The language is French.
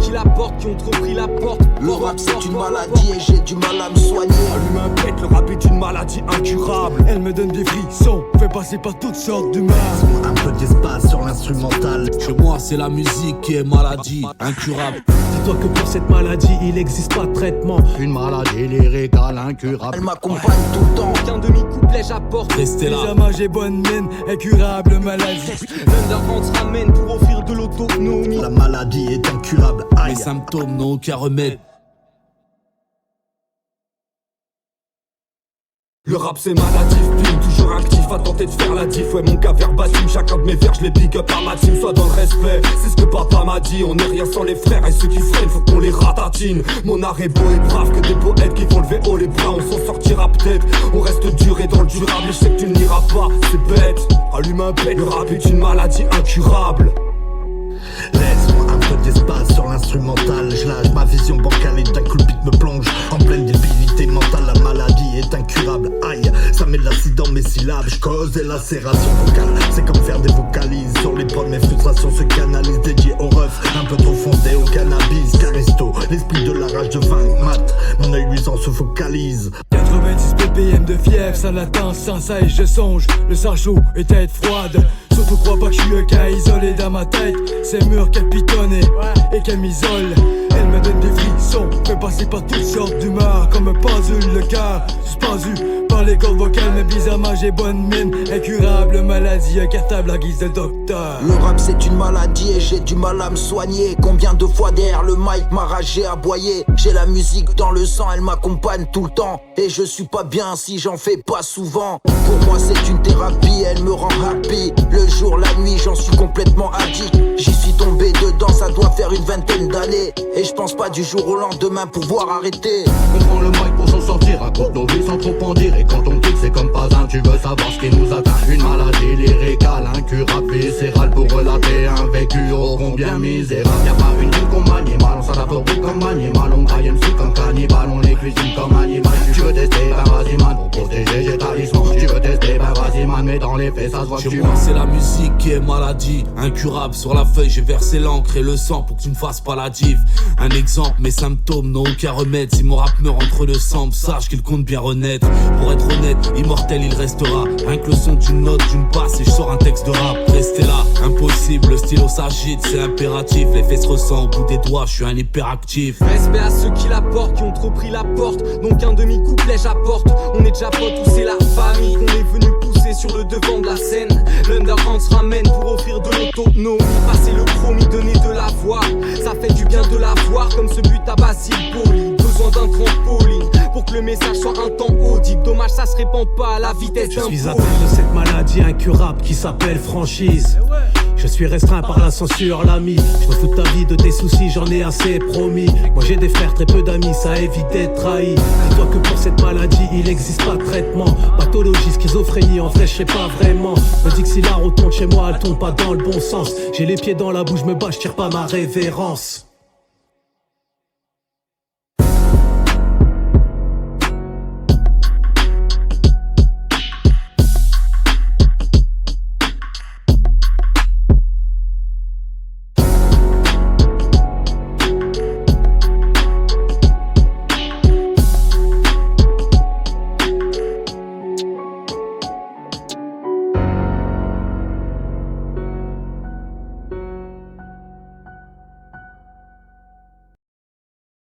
qui la portent, qui ont trop pris la porte. Le rap c'est une maladie et j'ai du mal à me soigner. Allume un pet, le rap est une maladie incurable. Elle me donne des frissons, fait passer par toutes sortes d'humains. Un peu d'espace sur l'instrumental. Chez moi c'est la musique qui est maladie incurable. Dis-toi que pour cette maladie il n'existe pas de traitement. Une maladie lyricale incurable. Elle m'accompagne tout le temps. Qu'un demi-couplet j'apporte. Restez là. Pyjama j'ai bonne mine, incurable maladie. L'underground se ramène pour offrir de l'autonomie. La maladie est incurable. Aïe. Les symptômes n'ont aucun remède. Le rap c'est maladif, pile, toujours actif, à tenter de faire la diff. Ouais mon gars verbatim, chacun de mes vers je les big up à ma team. Sois dans le respect, c'est ce que papa m'a dit. On est rien sans les frères et ceux qui freinent faut qu'on les ratatine. Mon art est beau et brave, que des poètes qui vont lever haut les bras. On s'en sortira peut-être, on reste dur et dans le durable. Et je sais que tu n'iras pas, c'est bête. Allume un bec, le rap est une maladie incurable. Laisse-moi un peu d'espace sur l'instrumental. Je lâche ma vision bancale et d'un coup le beat me plonge en pleine débilité mentale. La maladie est incurable. Aïe, ça met de l'acide dans mes syllabes. Je cause des lacérations vocales. C'est comme faire des vocalises. Sur les prods, mes frustrations se canalisent. Dédié au ref, un peu trop fondé au cannabis. Caristo, l'esprit de la rage de vaincre mat. Mon œil luisant se focalise. 90 ppm de fièvre, ça l'atteint sans ça et je songe. Le sang chaud et tête froide. Surtout crois pas que je suis un cas isolé dans ma tête. C'est murs qu'elle pitonne et qu'elle m'isole. Elle me donne des frissons, fait passer par toutes sortes d'humeurs. Comme un pendule, le cœur suspendu par les cordes vocales. Mais bizarrement j'ai bonne mine, incurable maladie, incartable à guise de docteur. Le rap c'est une maladie et j'ai du mal à me soigner. Combien de fois derrière le mic ma rage j'ai aboyé. J'ai la musique dans le sang, elle m'accompagne tout le temps. Et je suis pas bien si j'en fais pas souvent. Pour moi c'est une thérapie, elle me rend happy. Le jour, la nuit, j'en suis complètement addict. J'y suis tombé dedans, ça doit faire une vingtaine d'années. Et je pense pas du jour au lendemain pouvoir arrêter. On prend le mic pour s'en sortir, raconte nos vies sans trop en dire. Et quand on kick c'est comme pas un, tu veux savoir ce qui nous atteint. Une maladie lyricale, incurable, viscérale. Pour relater un vécu ô combien misérable. Y'a pas une ville comme animal, on s'adapte au bruit comme animal. On graille MC comme cannibale, on les cuisine comme animal. Tu veux tester, ben vas-y man, pour protéger j'ai talisman. Tu veux tester, ben vas-y man, mais dans les faits ça se voit que Chez tu moi c'est la musique qui est maladie incurable. Sur la feuille j'ai versé l'encre et le sang pour que tu ne fasses pas la div. Un exemple, mes symptômes n'ont aucun remède. Si mon rap meurt entre deux sambes, sache qu'il compte bien renaître. Pour être honnête, immortel il restera. Rien que le son d'une note, d'une basse et je sors un texte de rap. Restez là, impossible, le stylo s'agite, c'est impératif. L'effet se ressent au bout des doigts, je suis un hyperactif. Respect à ceux qui la portent, qui ont trop pris la porte. Donc un demi-couplet j'apporte. On est déjà potes ou c'est la famille. On est venu pousser sur le devant de la scène. L'underground se ramène pour offrir de l'autonomie. Passer le promis, donner de la voix. Ça fait du bien de la voir comme ce but à Basile Boli. Besoin d'un trampoline pour que le message soit un temps audible. Dommage ça se répand pas à la vitesse d'un Je suis pôle. atteint de cette maladie incurable qui s'appelle franchise. Je suis restreint par la censure, l'ami. Je me fous de ta vie, de tes soucis, j'en ai assez promis. Moi j'ai des frères, très peu d'amis, ça évite d'être trahi. Dis-toi que pour cette maladie, il n'existe pas de traitement. Pathologie, schizophrénie, en flèche, je sais pas vraiment. Me dis que si la route tourne chez moi, elle tourne pas dans le bon sens. J'ai les pieds dans la bouche, je me bats, je tire pas ma révérence.